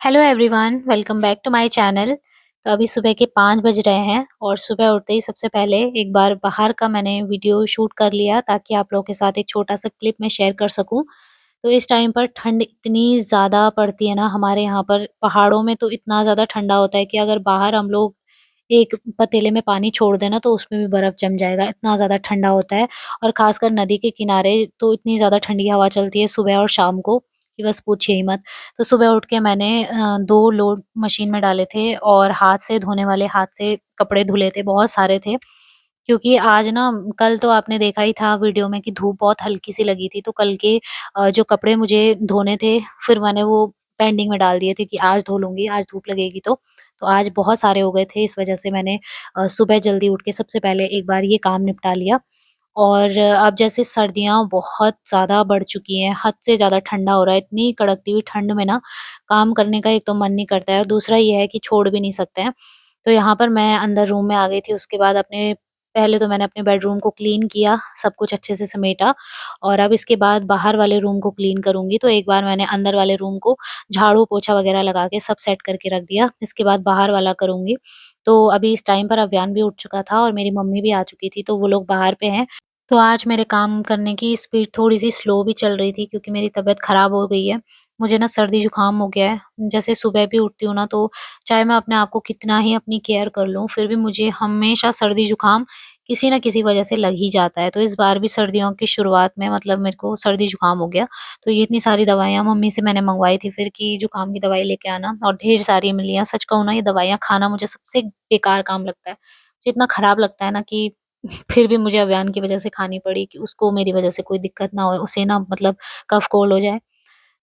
Hello everyone, welcome back to my channel. तो अभी सुबह के 5 बज रहे हैं और सुबह उठते ही सबसे पहले एक बार बाहर का मैंने वीडियो शूट कर लिया ताकि आप लोगों के साथ एक छोटा सा क्लिप में शेयर कर सकूं। तो इस टाइम पर ठंड इतनी ज़्यादा पड़ती है ना, हमारे यहाँ पर पहाड़ों में तो इतना ज़्यादा ठंडा होता है कि अगर बाहर हम लोग एक पतीले में पानी छोड़ देना तो उसमें भी बर्फ़ जम जाएगा, इतना ज़्यादा ठंडा होता है। और ख़ासकर नदी के किनारे तो इतनी ज़्यादा ठंडी हवा चलती है सुबह और शाम को कि बस पूछिए ही मत। तो सुबह उठ के मैंने 2 लोड मशीन में डाले थे और हाथ से धोने वाले हाथ से कपड़े धुले थे, बहुत सारे थे। क्योंकि आज ना, कल तो आपने देखा ही था वीडियो में कि धूप बहुत हल्की-सी लगी थी, तो कल के जो कपड़े मुझे धोने थे, फिर मैंने वो पेंडिंग में डाल दिए थे कि आज धो लूँगी, आज धूप लगेगी तो। तो आज बहुत सारे हो गए थे, इस वजह से मैंने सुबह जल्दी उठ के सबसे पहले एक बार ये काम निपटा लिया। और अब जैसे सर्दियाँ बहुत ज़्यादा बढ़ चुकी हैं, हद से ज़्यादा ठंडा हो रहा है, इतनी कड़कती हुई ठंड में ना काम करने का एक तो मन नहीं करता है और दूसरा ये है कि छोड़ भी नहीं सकते हैं। तो यहाँ पर मैं अंदर रूम में आ गई थी, उसके बाद अपने पहले तो मैंने अपने बेडरूम को क्लीन किया, सब कुछ अच्छे से समेटा और अब इसके बाद बाहर वाले रूम को क्लीन करूँगी। तो एक बार मैंने अंदर वाले रूम को झाड़ू-पोछा वगैरह लगा के सब सेट करके रख दिया, इसके बाद बाहर वाला करूँगी। तो अभी इस टाइम पर अभियान भी उठ चुका था और मेरी मम्मी भी आ चुकी थी, तो वो लोग बाहर पे हैं। तो आज मेरे काम करने की स्पीड थोड़ी-सी स्लो भी चल रही थी क्योंकि मेरी तबीयत ख़राब हो गई है। मुझे ना सर्दी-जुकाम हो गया है। जैसे सुबह भी उठती हूँ ना, तो चाहे मैं अपने आप को कितना ही अपनी केयर कर लूँ, फिर भी मुझे हमेशा सर्दी-जुकाम किसी न किसी वजह से लग ही जाता है। तो इस बार भी सर्दियों की शुरुआत में मतलब मेरे को सर्दी-जुकाम हो गया। तो ये इतनी सारी दवाइयाँ मम्मी से मैंने मँगवाई थी फिर कि जुकाम की दवाई लेके आना, और ढेर सारी मिली हैं। सच कहूँ ना, ये दवाइयाँ खाना मुझे सबसे बेकार काम लगता है। मुझे इतना ख़राब लगता है ना कि फिर भी मुझे अभियान की वजह से खानी पड़ी कि उसको मेरी वजह से कोई दिक्कत ना हो, उसे ना मतलब कफ कोल्ड हो जाए।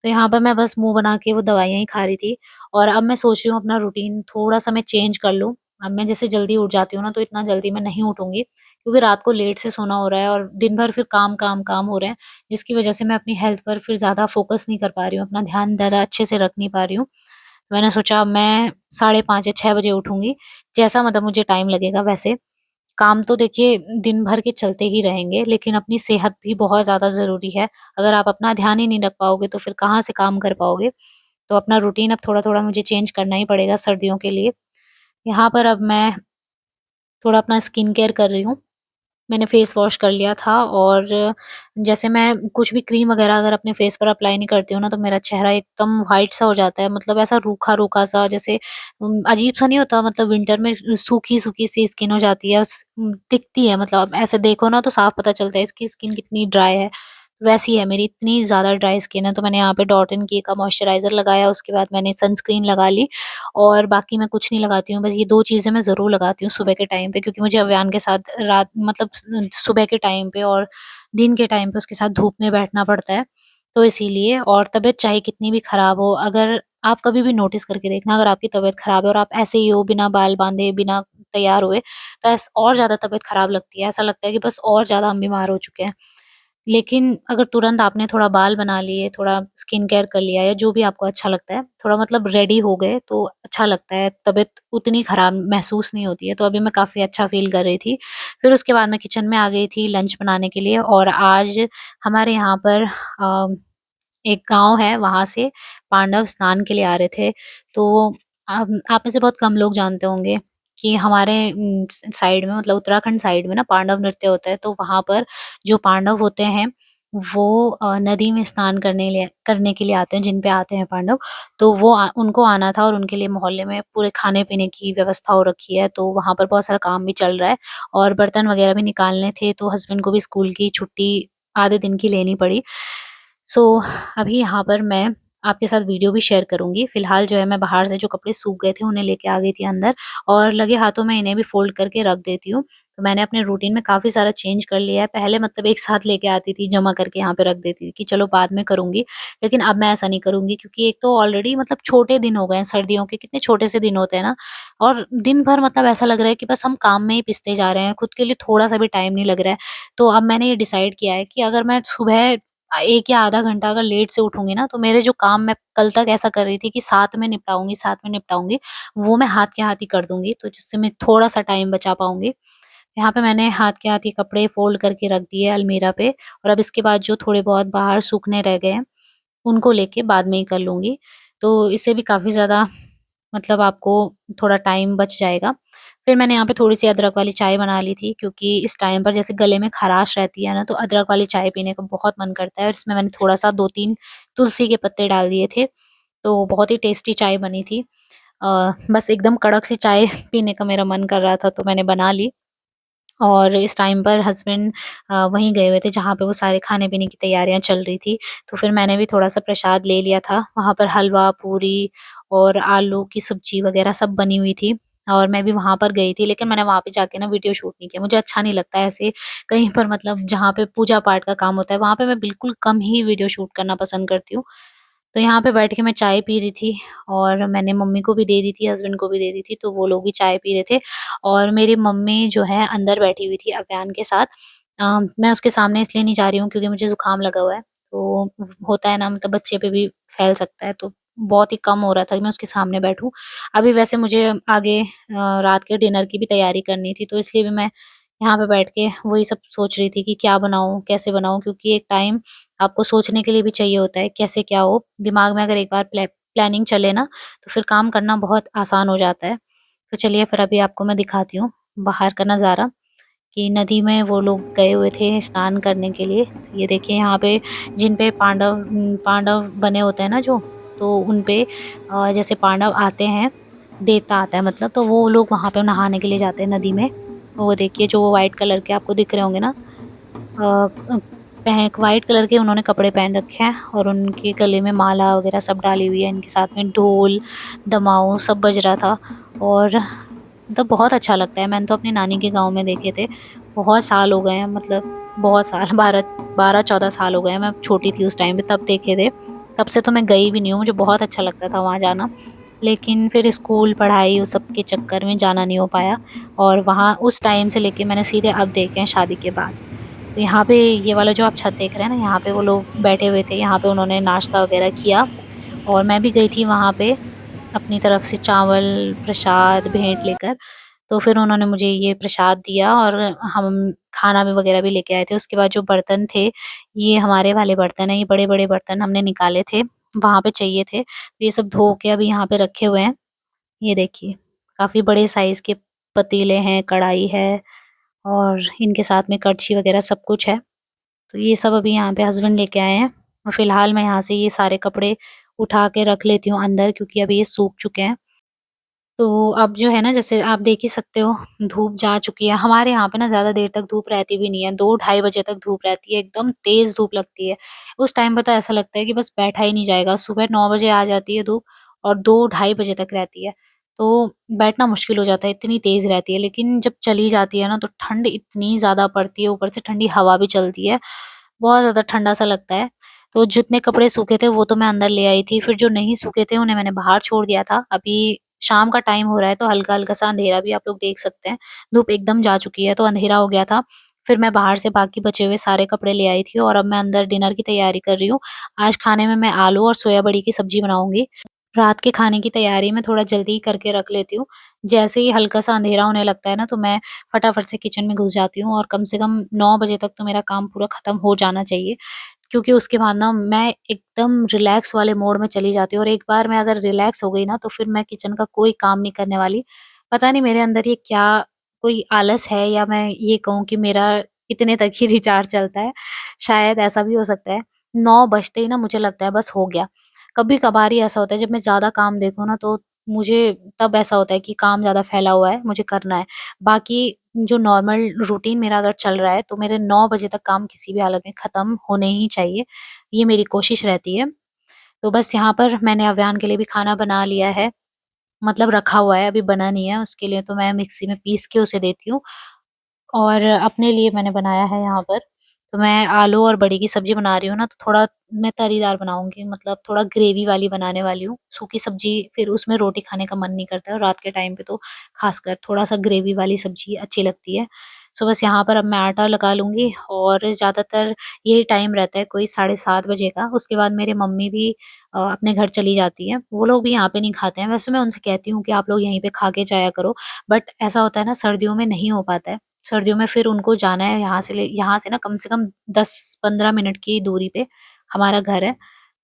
तो यहाँ पर मैं बस मुँह बना के वो दवाइयाँ ही खा रही थी और अब मैं सोच रही हूँ अपना रूटीन थोड़ा-सा मैं चेंज कर लूँ। अब मैं जैसे जल्दी उठ जाती हूँ ना, तो इतना जल्दी मैं नहीं उठूँगी क्योंकि रात को लेट से सोना हो रहा है और दिन भर फिर काम, काम, काम हो रहे हैं, जिसकी वजह से मैं अपनी हेल्थ पर फिर ज़्यादा फ़ोकस नहीं कर पा रही हूँ, अपना ध्यान ज़्यादा अच्छे से रख नहीं पा रही हूँ। मैंने सोचा मैं साढ़े 5 या 6 बजे उठूँगी, जैसा मतलब मुझे टाइम लगेगा वैसे। काम तो देखिए दिन भर के चलते ही रहेंगे, लेकिन अपनी सेहत भी बहुत ज़्यादा ज़रूरी है। अगर आप अपना ध्यान ही नहीं रख पाओगे, तो फिर कहाँ से काम कर पाओगे? तो अपना रूटीन अब थोड़ा-थोड़ा मुझे चेंज करना ही पड़ेगा सर्दियों के लिए। यहाँ पर अब मैं थोड़ा अपना स्किन केयर कर रही हूँ। मैंने फेस वॉश कर लिया था और जैसे मैं कुछ भी क्रीम वगैरह अगर अपने फेस पर अप्लाई नहीं करती हूँ ना, तो मेरा चेहरा एकदम व्हाइट सा हो जाता है, मतलब ऐसा रूखा-रूखा सा, जैसे अजीब सा नहीं होता, मतलब विंटर में सूखी-सूखी सी स्किन हो जाती है, दिखती है, मतलब ऐसे देखो ना तो साफ पता चलता है इसकी स्किन कितनी ड्राई है। वैसी है मेरी, इतनी ज़्यादा ड्राई स्किन है। तो मैंने यहाँ पे डॉट एंड की का मॉइस्चराइज़र लगाया, उसके बाद मैंने सनस्क्रीन लगा ली और बाकी मैं कुछ नहीं लगाती हूँ। बस ये 2 चीज़ें मैं ज़रूर लगाती हूँ सुबह के टाइम पे, क्योंकि मुझे अव्यान के साथ रात मतलब सुबह के टाइम पे और दिन के टाइम पे उसके साथ धूप में बैठना पड़ता है। तो इसीलिए, और तबीयत चाहे कितनी भी खराब हो, अगर आप कभी भी नोटिस करके देखना, अगर आपकी तबीयत खराब है और आप ऐसे ही हो बिना बाल बाँधे, बिना तैयार हुए, तो और ज़्यादा तबीयत खराब लगती है। ऐसा लगता है कि बस और ज़्यादा हम बीमार हो चुके हैं। लेकिन अगर तुरंत आपने थोड़ा बाल बना लिए, थोड़ा स्किन केयर कर लिया या जो भी आपको अच्छा लगता है, थोड़ा मतलब रेडी हो गए तो अच्छा लगता है, तबीयत उतनी खराब महसूस नहीं होती है। तो अभी मैं काफ़ी अच्छा फ़ील कर रही थी। फिर उसके बाद मैं किचन में आ गई थी लंच बनाने के लिए और आज हमारे यहाँ पर एक गाँव है, वहाँ से पांडव स्नान के लिए आ रहे थे। तो आप में से बहुत कम लोग जानते होंगे कि हमारे साइड में, मतलब उत्तराखंड साइड में ना, पांडव नृत्य होता है। तो वहाँ पर जो पांडव होते हैं, वो नदी में स्नान करने के लिए आते हैं, जिन पे आते हैं पांडव। तो वो उनको आना था और उनके लिए मोहल्ले में पूरे खाने-पीने की व्यवस्था हो रखी है। तो वहाँ पर बहुत सारा काम भी चल रहा है और बर्तन वगैरह भी निकालने थे, तो हस्बैंड को भी स्कूल की छुट्टी आधे दिन की लेनी पड़ी। सो अभी यहाँ पर मैं आपके साथ वीडियो भी शेयर करूँगी। फ़िलहाल जो है, मैं बाहर से जो कपड़े सूख गए थे उन्हें लेके आ गई थी अंदर और लगे हाथों मैं इन्हें भी फ़ोल्ड करके रख देती हूँ। तो मैंने अपने रूटीन में काफ़ी सारा चेंज कर लिया है। पहले मतलब एक साथ लेके आती थी, जमा करके यहाँ पे रख देती थी कि चलो बाद में करूँगी। लेकिन अब मैं ऐसा नहीं करूँगी क्योंकि एक तो ऑलरेडी मतलब छोटे दिन हो गए हैं सर्दियों के, कितने छोटे से दिन होते हैं ना, और दिन भर मतलब ऐसा लग रहा है कि बस हम काम में ही पिसते जा रहे हैं, खुद के लिए थोड़ा-सा भी टाइम नहीं लग रहा है। तो अब मैंने ये डिसाइड किया है कि अगर मैं सुबह 1 या आधा घंटा अगर लेट से उठूँगी ना, तो मेरे जो काम मैं कल तक ऐसा कर रही थी कि साथ में निपटाऊँगी, वो मैं हाथ के हाथ ही कर दूँगी, तो जिससे मैं थोड़ा-सा टाइम बचा पाऊँगी। यहाँ पे मैंने हाथ के हाथ ही कपड़े फ़ोल्ड करके रख दिए अलमीरा पे और अब इसके बाद जो थोड़े बहुत बाहर सूखने रह गए हैं, उनको लेके बाद में ही कर लूँगी। तो इससे भी काफ़ी ज़्यादा मतलब आपको थोड़ा टाइम बच जाएगा। फिर मैंने यहाँ पे थोड़ी-सी अदरक वाली चाय बना ली थी, क्योंकि इस टाइम पर जैसे गले में खराश रहती है ना, तो अदरक वाली चाय पीने का बहुत मन करता है, और इसमें मैंने थोड़ा-सा 2-3 तुलसी के पत्ते डाल दिए थे, तो बहुत ही टेस्टी चाय बनी थी। बस एकदम कड़क सी चाय पीने का मेरा मन कर रहा था, तो मैंने बना ली। और इस टाइम पर हस्बैंड वहीं गए हुए थे जहाँ पे वो सारे खाने-पीने की तैयारियाँ चल रही थी। तो फिर मैंने भी थोड़ा-सा प्रसाद ले लिया था। वहाँ पर हलवा, पूरी और आलू की सब्जी वग़ैरह सब बनी हुई थी, और मैं भी वहाँ पर गई थी। लेकिन मैंने वहाँ पे जाके ना वीडियो शूट नहीं किया। मुझे अच्छा नहीं लगता है ऐसे कहीं पर, मतलब जहाँ पे पूजा-पाठ का काम होता है, वहाँ पे मैं बिल्कुल कम ही वीडियो शूट करना पसंद करती हूँ। तो यहाँ पे बैठ के मैं चाय पी रही थी, और मैंने मम्मी को भी दे दी थी, हस्बैंड को भी दे दी थी, तो वो लोग भी चाय पी रहे थे। और मेरी मम्मी जो है अंदर बैठी हुई थी अव्यान के साथ। मैं उसके सामने इसलिए नहीं जा रही हूँ क्योंकि मुझे ज़ुकाम लगा हुआ है, तो होता है ना, मतलब बच्चे पे भी फैल सकता है, तो बहुत ही कम हो रहा था कि मैं उसके सामने बैठूँ। अभी वैसे मुझे आगे रात के डिनर की भी तैयारी करनी थी, तो इसलिए भी मैं यहाँ पे बैठ के वही सब सोच रही थी कि क्या बनाऊँ, कैसे बनाऊँ? क्योंकि एक टाइम आपको सोचने के लिए भी चाहिए होता है, कैसे क्या हो। दिमाग में अगर एक बार प्लानिंग चले ना, तो फिर काम करना बहुत आसान हो जाता है। तो चलिए फिर अभी आपको मैं दिखाती हूँ बाहर का नज़ारा, कि नदी में वो लोग गए हुए थे स्नान करने के लिए। तो ये देखिए यहाँ पे जिन पे पांडव बने होते हैं ना जो, तो उन पे जैसे पांडव आते हैं, देवता आता है मतलब, तो वो लोग वहाँ पे नहाने के लिए जाते हैं नदी में। वो देखिए जो व्हाइट कलर के आपको दिख रहे होंगे ना, अ, पह व्हाइट कलर के उन्होंने कपड़े पहन रखे हैं, और उनके गले में माला वगैरह सब डाली हुई है। इनके साथ में ढोल, दमाऊ सब बज रहा था, और मतलब बहुत अच्छा लगता है। मैंने तो अपनी नानी के गाँव में देखे थे। बहुत साल हो गए हैं, मतलब बहुत साल 12-14 साल हो गए हैं। मैं छोटी थी उस टाइम पे, तब देखे थे। तब से तो मैं गई भी नहीं हूँ। मुझे बहुत अच्छा लगता था वहाँ जाना। लेकिन फिर स्कूल, पढ़ाई उस सब के चक्कर में जाना नहीं हो पाया, और वहाँ उस टाइम से लेके मैंने सीधे अब देखे हैं शादी के बाद। तो यहाँ पे ये वाला जो आप छत देख रहे हैं ना, यहाँ पे वो लोग बैठे हुए थे, यहाँ पे उन्होंने नाश्ता वगैरह किया, और मैं भी गई थी वहाँ पे अपनी तरफ से चावल, प्रसाद, भेंट लेकर। तो फिर उन्होंने मुझे ये प्रसाद दिया, और हम खाना भी वगैरह भी लेके आए थे। उसके बाद जो बर्तन थे, ये हमारे वाले बर्तन हैं, ये बड़े-बड़े बर्तन हमने निकाले थे, वहाँ पे चाहिए थे। तो ये सब धो के अभी यहाँ पे रखे हुए हैं। ये देखिए, काफ़ी बड़े साइज़ के पतीले हैं, कढ़ाई है, और इनके साथ में कड़छी वगैरह सब कुछ है। तो ये सब अभी यहाँ पे हस्बैंड लेके आए हैं, और फिलहाल मैं यहाँ से ये सारे कपड़े उठा के रख लेती हूँ अंदर, क्योंकि अभी ये सूख चुके हैं। तो अब जो है ना, जैसे आप देख ही सकते हो, धूप जा चुकी है। हमारे यहाँ पे ना ज़्यादा देर तक धूप रहती भी नहीं है, 2 ढाई बजे तक धूप रहती है, एकदम तेज़ धूप लगती है। उस टाइम पे तो ऐसा लगता है कि बस बैठा ही नहीं जाएगा। सुबह 9 बजे आ जाती है धूप, और 2 ढाई बजे तक रहती है। तो बैठना मुश्किल हो जाता है, इतनी तेज़ रहती है। लेकिन जब चली जाती है ना, तो ठंड इतनी ज़्यादा पड़ती है, ऊपर से ठंडी हवा भी चलती है। बहुत ज़्यादा ठंडा-सा लगता है। तो जितने कपड़े सूखे थे वो तो मैं अंदर ले आई थी, फिर जो नहीं सूखे थे उन्हें मैंने बाहर छोड़ दिया था। अभी शाम का टाइम हो रहा है, तो हल्का-हल्का सा अंधेरा भी आप लोग देख सकते हैं। धूप एकदम जा चुकी है, तो अंधेरा हो गया था। फिर मैं बाहर से बाकी बचे हुए सारे कपड़े ले आई थी, और अब मैं अंदर डिनर की तैयारी कर रही हूँ। आज खाने में मैं आलू और सोया बड़ी की सब्ज़ी बनाऊँगी। रात के खाने की तैयारी मैं थोड़ा जल्दी ही करके रख लेती हूँ। जैसे ही हल्का-सा अंधेरा होने लगता है ना, तो मैं फटाफट से किचन में घुस जाती हूँ, और कम से कम 9 बजे तक तो मेरा काम पूरा खत्म हो जाना चाहिए। क्योंकि उसके बाद ना मैं एकदम रिलैक्स वाले मोड में चली जाती हूँ, और एक बार मैं अगर रिलैक्स हो गई ना, तो फिर मैं किचन का कोई काम नहीं करने वाली। पता नहीं मेरे अंदर ये क्या कोई आलस है, या मैं ये कहूँ कि मेरा इतने तक ही रिचार्ज चलता है, शायद ऐसा भी हो सकता है। 9 बजते ही ना मुझे लगता है बस हो गया। कभी-कभार ही ऐसा होता है जब मैं ज़्यादा काम देखूँ ना, तो मुझे तब ऐसा होता है कि काम ज़्यादा फैला हुआ है, मुझे करना है। बाकी जो नॉर्मल रूटीन मेरा अगर चल रहा है, तो मेरे 9 बजे तक काम किसी भी हालत में ख़त्म होने ही चाहिए। ये मेरी कोशिश रहती है। तो बस यहाँ पर मैंने अव्यान के लिए भी खाना बना लिया है, मतलब रखा हुआ है, अभी बना नहीं है। उसके लिए तो मैं मिक्सी में पीस के उसे देती हूँ। और अपने लिए मैंने बनाया है यहाँ पर, तो मैं आलू और बड़ी की सब्ज़ी बना रही हूँ ना, तो थोड़ा मैं तरीदार बनाऊँगी, मतलब थोड़ा ग्रेवी वाली बनाने वाली हूँ। सूखी सब्ज़ी फिर उसमें रोटी खाने का मन नहीं करता है, और रात के टाइम पे तो ख़ासकर थोड़ा-सा ग्रेवी वाली सब्ज़ी अच्छी लगती है। सो बस यहाँ पर अब मैं आटा लगा लूँगी, और ज़्यादातर यही टाइम रहता है कोई 7:30 बजे का। उसके बाद मेरी मम्मी भी अपने घर चली जाती हैं। वो लोग भी यहाँ पे नहीं खाते हैं। वैसे मैं उनसे कहती हूँ कि आप लोग यहीं पे खा के जाया करो, बट ऐसा होता है ना, सर्दियों में नहीं हो पाता है। सर्दियों में फिर उनको जाना है यहाँ से ना कम से कम 10-15 मिनट की दूरी पे हमारा घर है।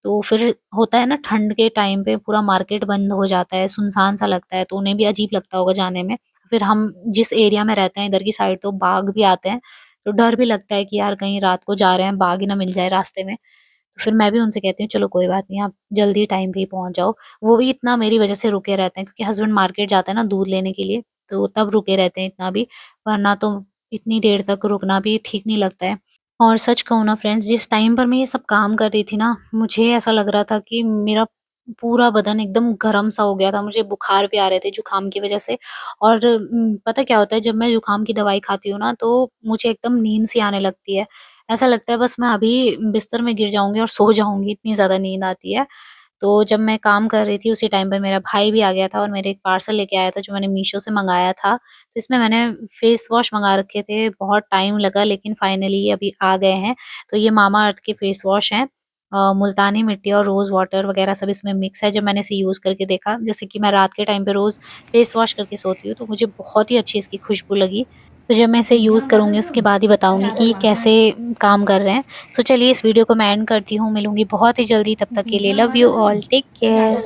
तो फिर होता है ना ठंड के टाइम पे पूरा मार्केट बंद हो जाता है, सुनसान सा लगता है, तो उन्हें भी अजीब लगता होगा जाने में। फिर हम जिस एरिया में रहते हैं इधर की साइड तो बाघ भी आते हैं, तो डर भी लगता है कि यार कहीं रात को जा रहे हैं बाघ ही ना मिल जाए रास्ते में। तो फिर मैं भी उनसे कहती हूँ चलो कोई बात नहीं, आप जल्दी टाइम पे ही पहुँच जाओ। वो भी इतना मेरी वज़ह से रुके रहते हैं क्योंकि हस्बैंड मार्केट जाता है ना दूध लेने के लिए, तो तब रुके रहते हैं इतना भी, वरना तो इतनी देर तक रुकना भी ठीक नहीं लगता है। और सच कहूँ ना फ्रेंड्स, जिस टाइम पर मैं ये सब काम कर रही थी ना, मुझे ऐसा लग रहा था कि मेरा पूरा बदन एकदम गरम सा हो गया था, मुझे बुखार भी आ रहे थे जुकाम की वज़ह से। और पता क्या होता है, जब मैं जुकाम की दवाई खाती हूँ ना, तो मुझे एकदम नींद सी आने लगती है। ऐसा लगता है बस मैं अभी बिस्तर में गिर जाऊँगी और सो जाऊँगी, इतनी ज़्यादा नींद आती है। तो जब मैं काम कर रही थी उसी टाइम पे मेरा भाई भी आ गया था और मेरे एक पार्सल लेके आया था जो मैंने मीशो से मँगाया था। तो इसमें मैंने फेस वॉश मँगा रखे थे, बहुत टाइम लगा लेकिन फाइनली ये अभी आ गए हैं। तो ये मामा अर्थ के फेस वॉश हैं। मुल्तानी मिट्टी और रोज़ वाटर वग़ैरह सब इसमें मिक्स है। जब मैंने इसे यूज़ करके देखा, जैसे कि मैं रात के टाइम पे रोज़ फेस वॉश करके सोती हूँ, तो मुझे बहुत ही अच्छी इसकी खुशबू लगी। तो जब मैं इसे यूज़ करूँगी उसके बाद ही बताऊँगी कि ये कैसे काम कर रहे हैं। सो चलिए इस वीडियो को मैं एंड करती हूँ, मिलूँगी बहुत ही जल्दी, तब तक के लिए love you all, take care.